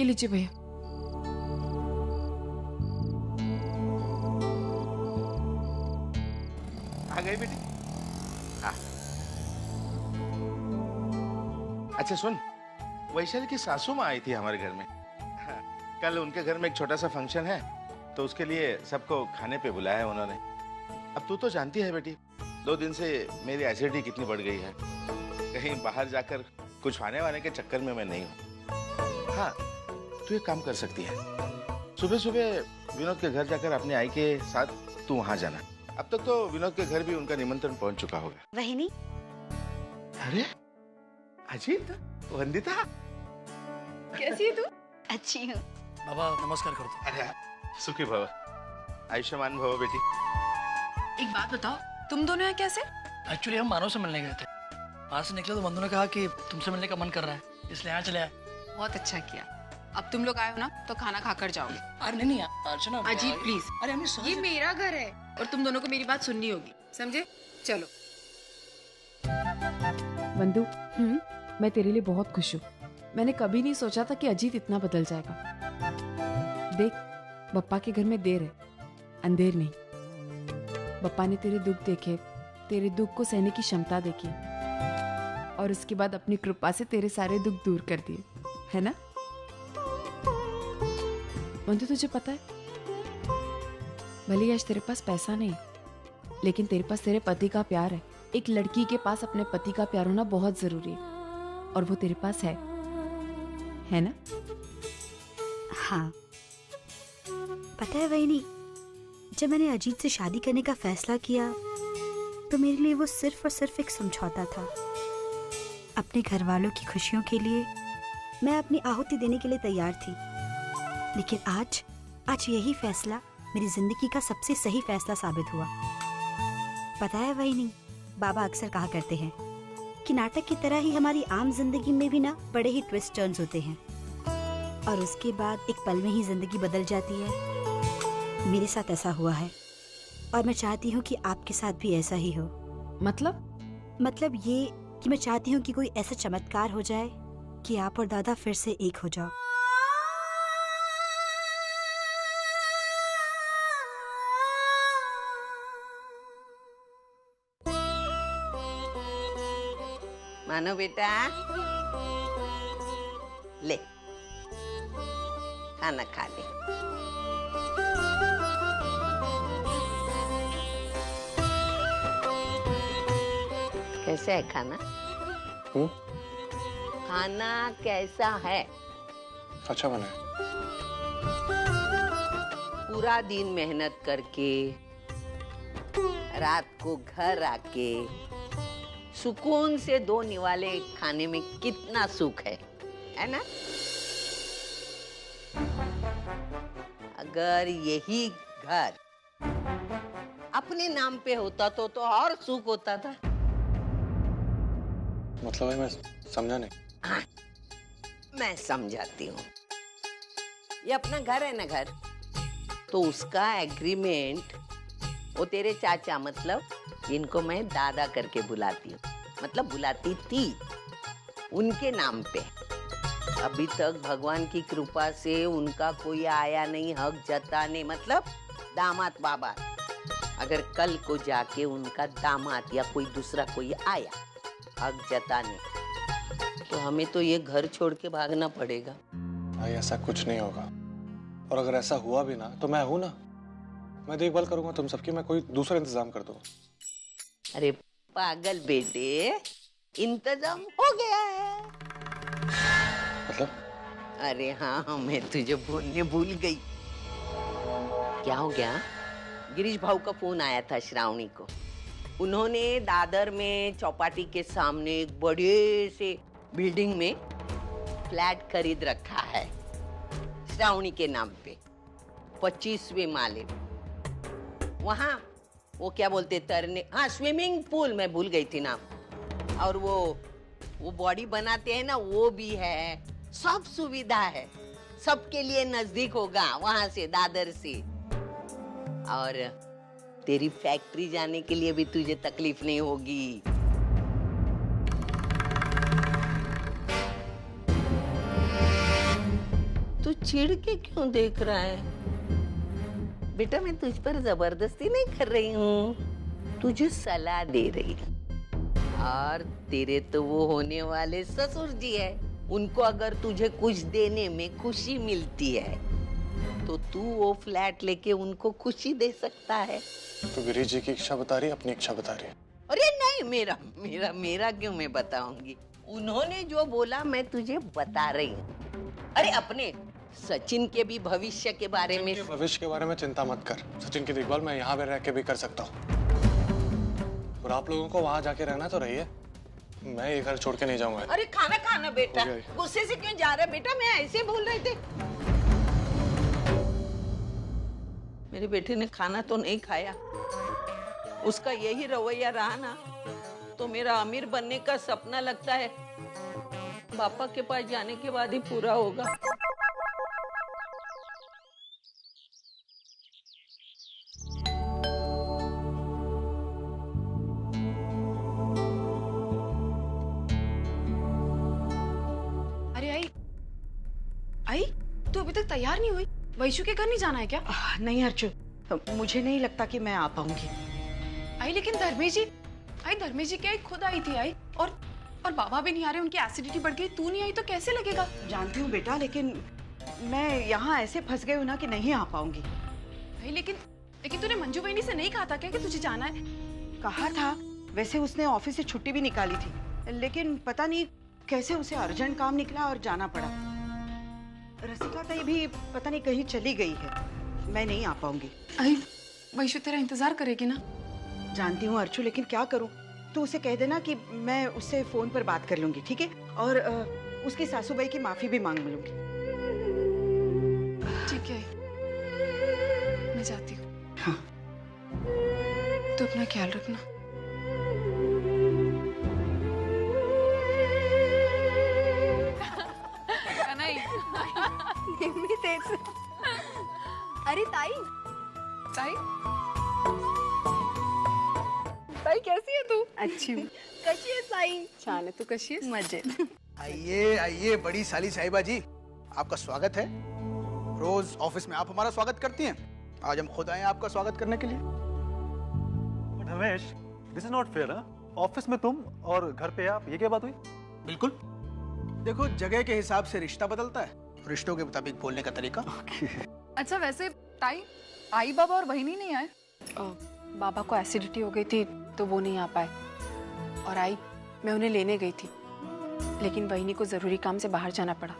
ये लीजिए भैया। आ गई बेटी? हाँ। अच्छा सुन, वैशाली की सासू माँ आई थी हमारे घर में। हाँ, कल उनके घर में एक छोटा सा फंक्शन है, तो उसके लिए सबको खाने पे बुलाया है उन्होंने। अब तू तो जानती है बेटी, 2 दिन से मेरी एसिडिटी कितनी बढ़ गई है। कहीं बाहर जाकर कुछ खाने वाने के चक्कर में मैं नहीं हूँ। हाँ, तू एक काम कर सकती है, सुबह सुबह विनोद के घर जाकर अपनी आई के साथ तू वहां जाना। अब तक तो विनोद के घर भी उनका निमंत्रण पहुंच चुका होगा। वहिनी। अरे अजीत, वंदिता, कैसी है तू? अच्छी हूँ। बाबा नमस्कार कर दो। अरे सुखी भव, आयुष्मान भव बेटी। एक बात बताओ, तुम दोनों यहाँ कैसे? एक्चुअली हम मानव से मिलने गए थे, वहां से निकले तो बंधु ने कहा कि तुमसे मिलने का मन कर रहा है, इसलिए यहाँ चले आए। बहुत अच्छा किया। अब तुम लोग आए हो ना, तो खाना खाकर जाओगे। अरे नहीं अर्चना। अजीत प्लीज। अरे हमने ये मेरा घर है और तुम दोनों को मेरी बात सुननी होगी, समझे? चलो। बंधु, मैं तेरे लिए बहुत खुश हूँ। मैंने कभी नहीं सोचा था कि अजीत इतना बदल जाएगा। देख, बप्पा के घर में देर है, अंधेर नहीं। बप्पा ने तेरे दुख देखे, तेरे दुख को सहने की क्षमता देखी, और उसके बाद अपनी कृपा से तेरे सारे दुख दूर कर दिए, है ना? बंधु, तुझे पता है, भले आज तेरे पास पैसा नहीं, लेकिन तेरे पास तेरे पति का प्यार है। एक लड़की के पास अपने पति का प्यार होना बहुत जरूरी है, और वो तेरे पास है ना? हाँ, पता है वहिनी, जब मैंने अजीत से शादी करने का फैसला किया तो मेरे लिए वो सिर्फ और सिर्फ एक समझौता था। अपने घर वालों की खुशियों के लिए मैं अपनी आहुति देने के लिए तैयार थी, लेकिन आज यही फैसला मेरी जिंदगी का सबसे सही फैसला साबित हुआ। पता है वहिनी, बाबा अक्सर कहा करते हैं कि नाटक की तरह ही हमारी आम जिंदगी में भी ना बड़े ही ट्विस्ट टर्न्स होते हैं, और उसके बाद एक पल में ही जिंदगी बदल जाती है। मेरे साथ ऐसा हुआ है, और मैं चाहती हूँ कि आपके साथ भी ऐसा ही हो। मतलब ये कि मैं चाहती हूँ कि कोई ऐसा चमत्कार हो जाए कि आप और दादा फिर से एक हो जाओ। मानो बेटा, ले खाना खा ले। कैसा है खाना? खाना कैसा है? अच्छा बना है। पूरा दिन मेहनत करके रात को घर आके सुकून से 2 निवाले खाने में कितना सुख है ना? अगर यही घर अपने नाम पे होता तो और सुख होता था। मतलब है, मैं समझा नहीं। हाँ, मैं समझाती हूँ। ये अपना घर है ना घर, तो उसका एग्रीमेंट वो तेरे चाचा, मतलब जिनको मैं दादा करके बुलाती हूँ, मतलब बुलाती थी, उनके नाम पे। अभी तक भगवान की कृपा से उनका कोई आया नहीं हक जताने, मतलब दामाद बाबा। अगर कल को जाके उनका दामाद या कोई दूसरा कोई आया हक जताने, तो हमें तो ये घर छोड़ के भागना पड़ेगा। भाई ऐसा कुछ नहीं होगा, और अगर ऐसा हुआ भी ना तो मैं हूं ना, मैं देखभाल करूंगा तुम सबकी, मैं कोई दूसरा इंतजाम कर दूंगा। अरे पागल बेटे, इंतजाम हो गया है। मतलब? अरे हाँ, मैं तुझे बोलने भूल गई। क्या हो गया? गिरीश भाऊ का फोन आया था श्रावणी को। उन्होंने दादर में चौपाटी के सामने एक बड़े से बिल्डिंग में फ्लैट खरीद रखा है श्रावणी के नाम पे, 25वें माले। वहाँ वो क्या बोलते तरने, हाँ स्विमिंग पूल, मैं भूल गई थी नाम। और वो बॉडी बनाते हैं ना, वो भी है, सब सुविधा है, सबके लिए नजदीक होगा वहां से, दादर से। और तेरी फैक्ट्री जाने के लिए भी तुझे तकलीफ नहीं होगी। तू चिढ़ के क्यों देख रहा है? बेटा मैं तुझ पर जबरदस्ती नहीं कर रही हूँ, तुझे सलाह दे रही हूँ। और तेरे तो वो होने वाले ससुर जी है, उनको अगर तुझे कुछ देने में खुशी मिलती है तो तू वो फ्लैट लेके उनको खुशी दे सकता है। तो गिरीश जी की इच्छा बता रही है, अपनी इच्छा बता रही है। अरे नहीं, मेरा मेरा मेरा क्यों मैं बताऊंगी? उन्होंने जो बोला मैं तुझे बता रही हूँ। अरे अपने सचिन के भी भविष्य के बारे में। भविष्य के बारे में चिंता मत कर, सचिन की देखभाल मैं यहाँ पे रह के भी कर सकता हूँ। और आप लोगों को वहाँ जाके रहना तो रहिए, मैं ये घर छोड़ के नहीं जाऊंगा। अरे खाना खाना बेटा, गुस्से से क्यों जा रहा है बेटा? मैं ऐसे बोल रहे थे। मेरे बेटे ने खाना तो नहीं खाया, उसका यही रवैया रहा ना तो मेरा अमीर बनने का सपना लगता है पापा के पास जाने के बाद ही पूरा होगा। आई तू अभी तक तैयार नहीं हुई? वैशु के घर नहीं जाना है क्या? नहीं अर्चु, मुझे नहीं लगता कि मैं आ पाऊंगी। आई लेकिन धर्मेश जी क्या खुद आई थी आई, और बाबा भी नहीं आ रहे, उनकी एसिडिटी बढ़ गई, तू नहीं आई तो कैसे लगेगा? जानती हूँ बेटा, लेकिन मैं यहाँ ऐसे फंस गई हूँ ना कि नहीं आ पाऊंगी। भाई लेकिन तूने मंजू बहनी से नहीं कहा था क्या कि तुझे जाना है? कहा था, वैसे उसने ऑफिस से छुट्टी भी निकाली थी, लेकिन पता नहीं कैसे उसे अर्जेंट काम निकला और जाना पड़ा। रसिका ताई भी पता नहीं कहीं चली गई है, मैं नहीं आ पाऊंगी। आई वैशु तेरा इंतजार करेगी ना? जानती हूँ अर्चु, लेकिन क्या करूँ? तू उसे कह देना कि मैं उससे फोन पर बात कर लूंगी, ठीक है? और उसकी सासूबाई की माफी भी मांग लूंगी। ठीक है, मैं जाती हूँ। हाँ। तो अपना ख्याल रखना। अरे ताई कैसी है तू? अच्छी हूँ। कशी है ताई? छान है, तू कशी है? मजे। आइए आइए बड़ी साली साहिबा जी, आपका स्वागत है। रोज ऑफिस में आप हमारा स्वागत करती हैं, आज हम खुद आए हैं आपका स्वागत करने के लिए। Ramesh, this is not fair. Office में तुम और घर पे आप, ये क्या बात हुई? बिल्कुल, देखो जगह के हिसाब से रिश्ता बदलता है, रिश्तों के मुताबिक बोलने का तरीका। अच्छा वैसे ताई, आई बाबा और बहनी नहीं आए? बाबा को एसिडिटी हो गई थी तो वो नहीं आ पाए, और आई मैं उन्हें लेने गई थी, लेकिन बहनी को जरूरी काम से बाहर जाना पड़ा।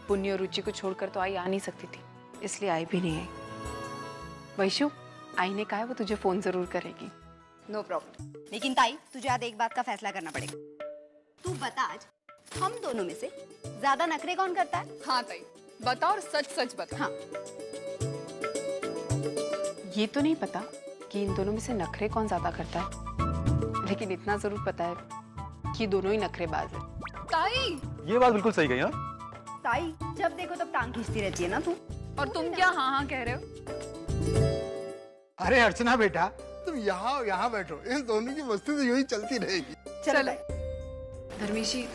पुण्य और रुचि को छोड़कर तो आई आ नहीं सकती थी, इसलिए आई भी नहीं आई। वैशु, आई ने कहा है वो तुझे फोन जरूर करेगी। No problem. लेकिन ताई तुझे आज एक बात का फैसला करना पड़ेगा। तू बता, आज हम दोनों में से ज्यादा नखरे कौन करता है? हाँ ताई बता, और सच सच बता। हाँ। ये तो नहीं पता कि इन दोनों में से नखरे कौन ज्यादा करता है, लेकिन इतना जरूर पता है कि दोनों ही नखरेबाज है। ताई ये बात बिल्कुल सही कही। हाँ ताई, जब देखो तब टांग खींचती रहती है ना तू। और तुम क्या हाँ हाँ कह रहे हो? अरे अर्चना बेटा, तुम यहाँ बैठो, इन दोनों की मस्ती तो यूं ही चलती रहेगी। चलो धर्मेश जी,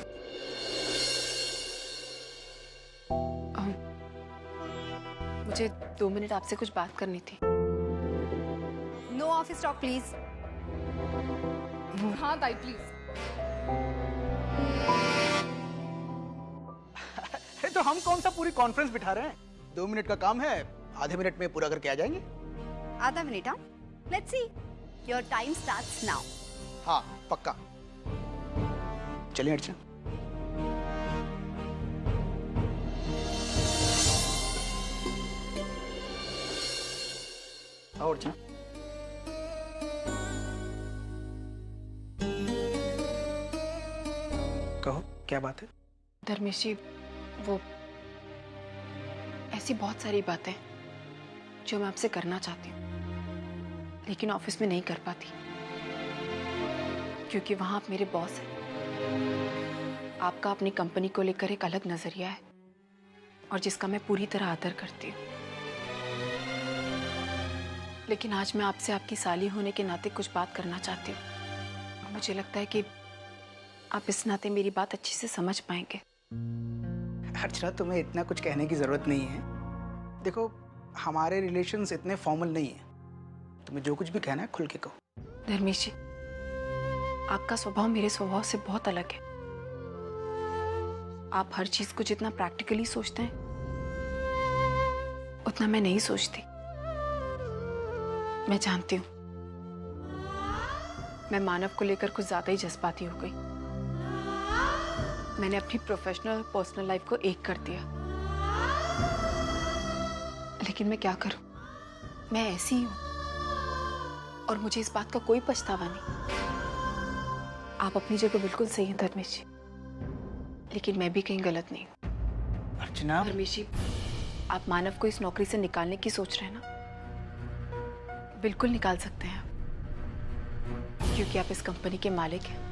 मुझे 2 मिनट आपसे कुछ बात करनी थी। No office talk please. हाँ ताई प्लीज। तो हम कौन सा पूरी कॉन्फ्रेंस बिठा रहे हैं? 2 मिनट का काम है, आधे मिनट में पूरा करके आ जाएंगे। आधा मिनट? हाँ, let's see. Your time starts now. हाँ पक्का, चलिए अर्चना। आओ अर्चना। कहो क्या बात है? धर्मेश जी, वो ऐसी बहुत सारी बातें जो मैं आपसे करना चाहती हूँ, लेकिन ऑफिस में नहीं कर पाती, क्योंकि वहां आप मेरे बॉस हैं। आपका अपनी कंपनी को लेकर एक अलग नजरिया है, और जिसका मैं पूरी तरह आदर करती हूँ। लेकिन आज मैं आपसे आपकी साली होने के नाते कुछ बात करना चाहती हूँ। मुझे लगता है कि आप इस नाते मेरी बात अच्छी से समझ पाएंगे। अर्चना, तुम्हें इतना कुछ कहने की जरूरत नहीं है। देखो, हमारे रिलेशंस इतने फॉर्मल नहीं है। तुम्हें जो कुछ भी कहना है खुल के कहो। धर्मेश जी, आपका स्वभाव मेरे स्वभाव से बहुत अलग है। आप हर चीज को जितना प्रैक्टिकली सोचते हैं उतना मैं नहीं सोचती। मैं जानती हूँ मैं मानव को लेकर कुछ ज्यादा ही जज्बाती हो गई। मैंने अपनी प्रोफेशनल और पर्सनल लाइफ को एक कर दिया। लेकिन मैं क्या करूं, मैं ऐसी ही हूं और मुझे इस बात का कोई पछतावा नहीं। आप अपनी जगह बिल्कुल सही हैं धर्मेश जी, लेकिन मैं भी कहीं गलत नहीं हूं। अर्चना, धर्मेश जी, आप मानव को इस नौकरी से निकालने की सोच रहे हैं ना? बिल्कुल निकाल सकते हैं आप, क्योंकि आप इस कंपनी के मालिक हैं।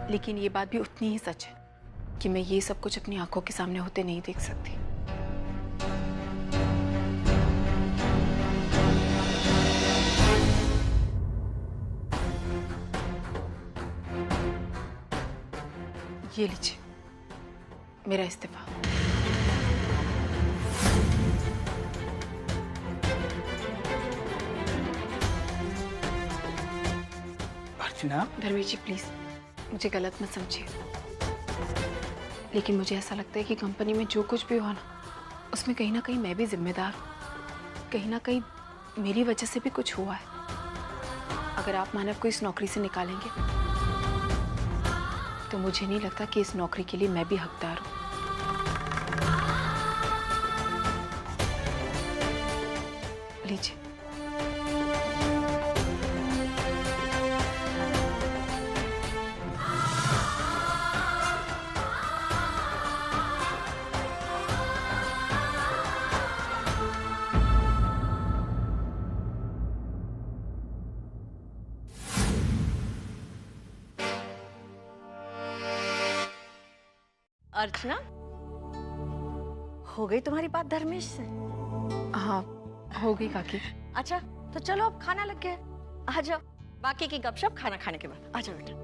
लेकिन ये बात भी उतनी ही सच है कि मैं ये सब कुछ अपनी आंखों के सामने होते नहीं देख सकती। ये लीजिए मेरा इस्तीफा। अर्चना, धर्मेश जी प्लीज मुझे गलत मत समझिए, लेकिन मुझे ऐसा लगता है कि कंपनी में जो कुछ भी हुआ ना, उसमें कहीं ना कहीं मैं भी जिम्मेदार हूँ। कहीं ना कहीं मेरी वजह से भी कुछ हुआ है। अगर आप मानव को इस नौकरी से निकालेंगे तो मुझे नहीं लगता कि इस नौकरी के लिए मैं भी हकदार हूँ। लीजिए। अर्चना, हो गई तुम्हारी बात धर्मेश से? हाँ हो गई काकी। अच्छा तो चलो अब खाना लग गया है। आ जाओ, बाकी की गपशप खाना खाने के बाद। आ जाओ बेटा।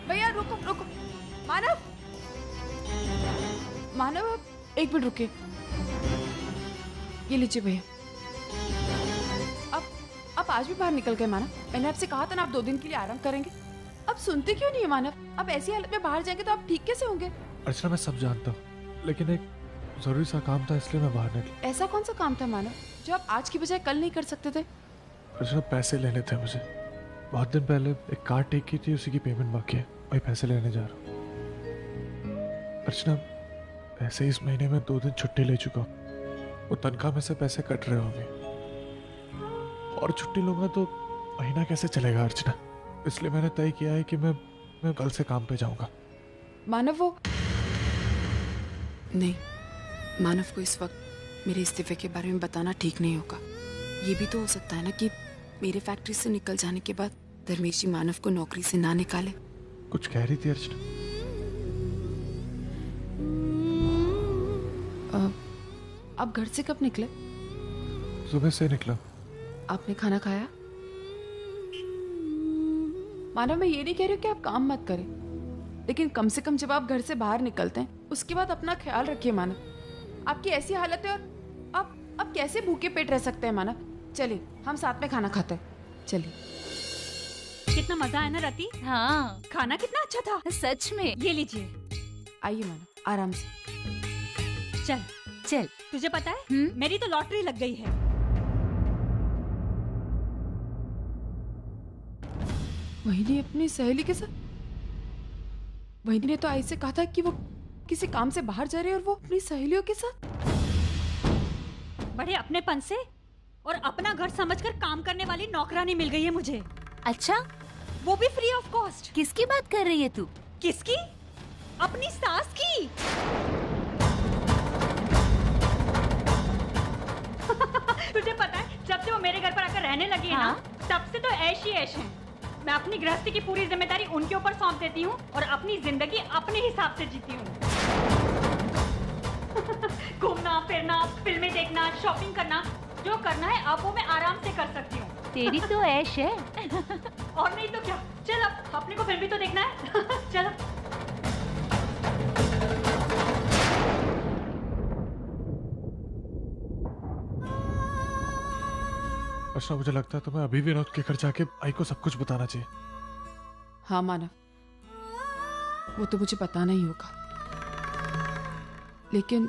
भैया रुको रुको, मानव मानव आप एक मिनट रुकिए। ये लीजिए भैया। आप आज भी बाहर निकल गए मानव। मैंने आपसे कहा था ना आप 2 दिन के लिए आराम करेंगे। अब सुनते क्यों नहीं है मानव? अब ऐसी हालत में बाहर जाएंगे तो आप ठीक कैसे होंगे? अर्चना, मैं सब जानता हूँ, लेकिन एक जरूरी सा काम था इसलिए मैं बाहर निकला। ऐसा कौन सा काम था मानव जो आप आज की बजाय कल नहीं कर सकते थे? अर्चना, पैसे लेने थे मुझे। बहुत दिन पहले एक कार ठीक की थी, उसी की पेमेंट बाकी है, वही पैसे लेने जा रहा हूँ। अर्चना, ऐसे इस महीने में 2 दिन छुट्टी ले चुका हूँ। वो तनख्वाह में से पैसे कट रहे होंगे और छुट्टी लूंगा तो महीना कैसे चलेगा अर्चना? इसलिए मैंने तय किया है कि मैं कल से काम पे जाऊंगा। मानव वो नहीं, मानव को इस वक्त मेरे इस्तीफे के बारे में बताना ठीक नहीं होगा। ये भी तो हो सकता है ना कि मेरे फैक्ट्री से निकल जाने के बाद धर्मेश जी मानव को नौकरी से ना निकाले। कुछ कह रही थी अर्चना? आप घर से कब निकले? सुबह से निकला। आपने खाना खाया? मानव मैं ये नहीं कह रही हूँ कि आप काम मत करें, लेकिन कम से कम जब आप घर से बाहर निकलते हैं उसके बाद अपना ख्याल रखिए मानव। आपकी ऐसी हालत है और आप कैसे भूखे पेट रह सकते हैं मानव? चलिए हम साथ में खाना खाते हैं, चलिए। कितना मजा आया ना रति? हाँ, खाना कितना अच्छा था। सच में। ये लीजिए। आइए माना, आराम से। चल चल। तुझे पता है मेरी तो लॉटरी लग गई है। वहीनी अपनी सहेली के साथ? वहीनी ने तो आई से कहा था कि वो किसी काम से बाहर जा रही है और वो अपनी सहेलियों के साथ। बड़े अपनेपन से और अपना घर समझकर काम करने वाली नौकरानी मिल गई है मुझे। अच्छा, वो भी फ्री ऑफ कॉस्ट। किसकी बात कर रही है तू? किसकी? अपनी सास की। तुझे पता है जब से वो मेरे घर पर आकर रहने लगी है ना, तब से तो ऐश ही ऐश है। मैं अपनी गृहस्थी की पूरी जिम्मेदारी उनके ऊपर सौंप देती हूँ और अपनी जिंदगी अपने हिसाब से जीती हूँ। घूमना फिरना, फिल्में देखना, शॉपिंग करना, जो करना है अब वो मैं आराम से कर सकती हूँ। तेरी तो ऐश है। और नहीं तो क्या। चल अब अपने को फिल्म भी तो देखना है। चल। अर्चना, मुझे लगता है तुम्हें अभी विनोद के घर जाके आई को सब कुछ बताना चाहिए। हाँ मानव, वो तो मुझे बताना ही होगा, लेकिन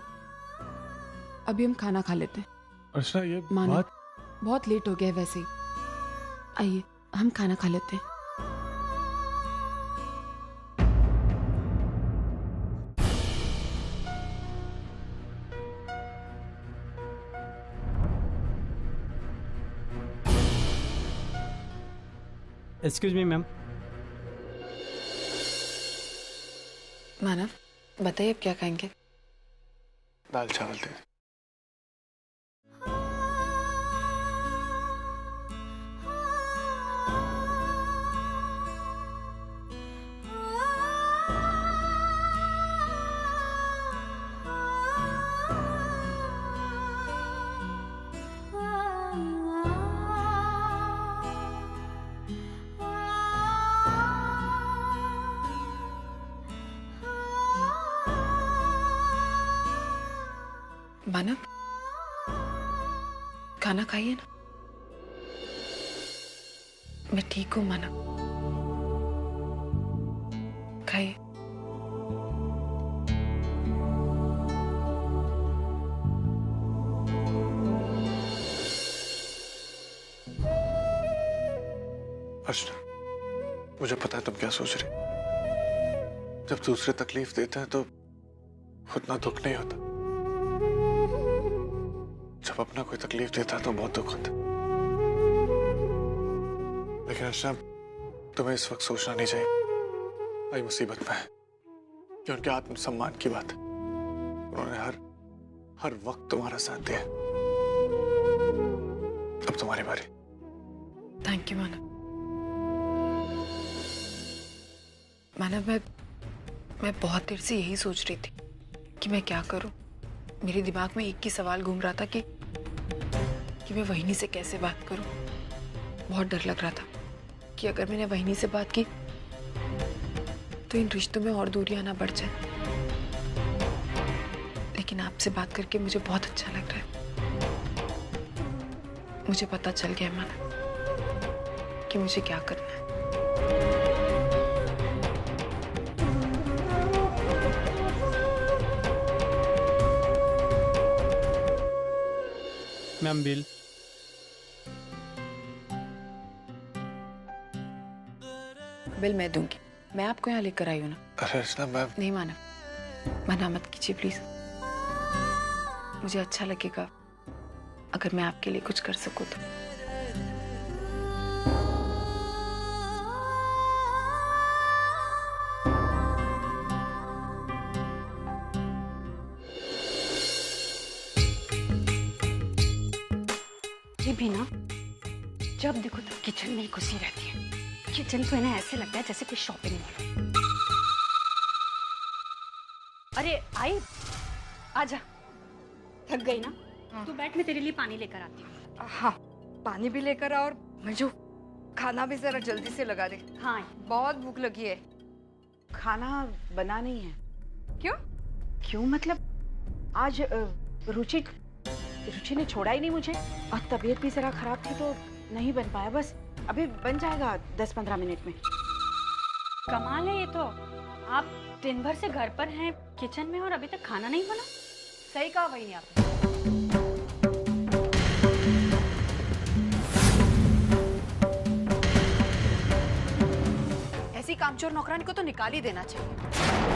अभी हम खाना खा लेते हैं। अर्चना, ये मानव, बात बहुत लेट हो गया है वैसे ही। आइए हम खाना खा लेते हैं। Excuse me ma'am. मानव, बताइए अब क्या खाएंगे? दाल चावल दे। मानव, खाना खाइए ना। मैं ठीक हूँ मानव, खाइए। अर्चना, मुझे पता है तुम क्या सोच रही। जब दूसरे तकलीफ देते हैं तो उतना दुख नहीं होता, जब अपना कोई तकलीफ देता है तो बहुत दुख होता। लेकिन अर्चना, तुम्हें इस वक्त सोचना नहीं चाहिए आई मुसीबत में है, कि उनके आत्मसम्मान की बात है। उन्होंने हर वक्त तुम्हारा साथ दिया। अब तुम्हारी बारी। थैंक यू मानव। मानव, मैं बहुत देर से यही सोच रही थी कि मैं क्या करूं। मेरे दिमाग में एक ही सवाल घूम रहा था कि मैं वहीनी से कैसे बात करूं। बहुत डर लग रहा था कि अगर मैंने वहीनी से बात की तो इन रिश्तों में और दूरियां ना बढ़ जाए। लेकिन आपसे बात करके मुझे बहुत अच्छा लग रहा है। मुझे पता चल गया मानव कि मुझे क्या करना है। Ma'am bill. बिल मैं दूंगी। मैं आपको यहाँ लेकर आई हूँ ना। अरे अर्चना, मैं नहीं मानव, मना मत कीजिए प्लीज। मुझे अच्छा लगेगा अगर मैं आपके लिए कुछ कर सकूँ तो। ये भी ना जब देखो तो किचन में ही घुसी रहती है। किचन तो इन्हें ऐसे लगता है जैसे कोई शॉपिंग मॉल। अरे आई, आजा। थक गई ना? तू बैठ, मैं तेरे लिए पानी लेकर आती हूँ। हाँ, पानी भी लेकर आ और मंजू खाना भी जरा जल्दी से लगा दे। हाँ, बहुत भूख लगी है। खाना बना नहीं है। क्यों? क्यों मतलब आज रुचि ने छोड़ा ही नहीं मुझे, और तबीयत भी जरा खराब थी तो नहीं बन पाया। बस अभी बन जाएगा 10-15 मिनट में। कमाल है ये तो, आप दिन भर से घर पर हैं किचन में और अभी तक खाना नहीं बना। सही कहा वही आपने। ऐसी कामचोर नौकरानी को तो निकाल ही देना चाहिए।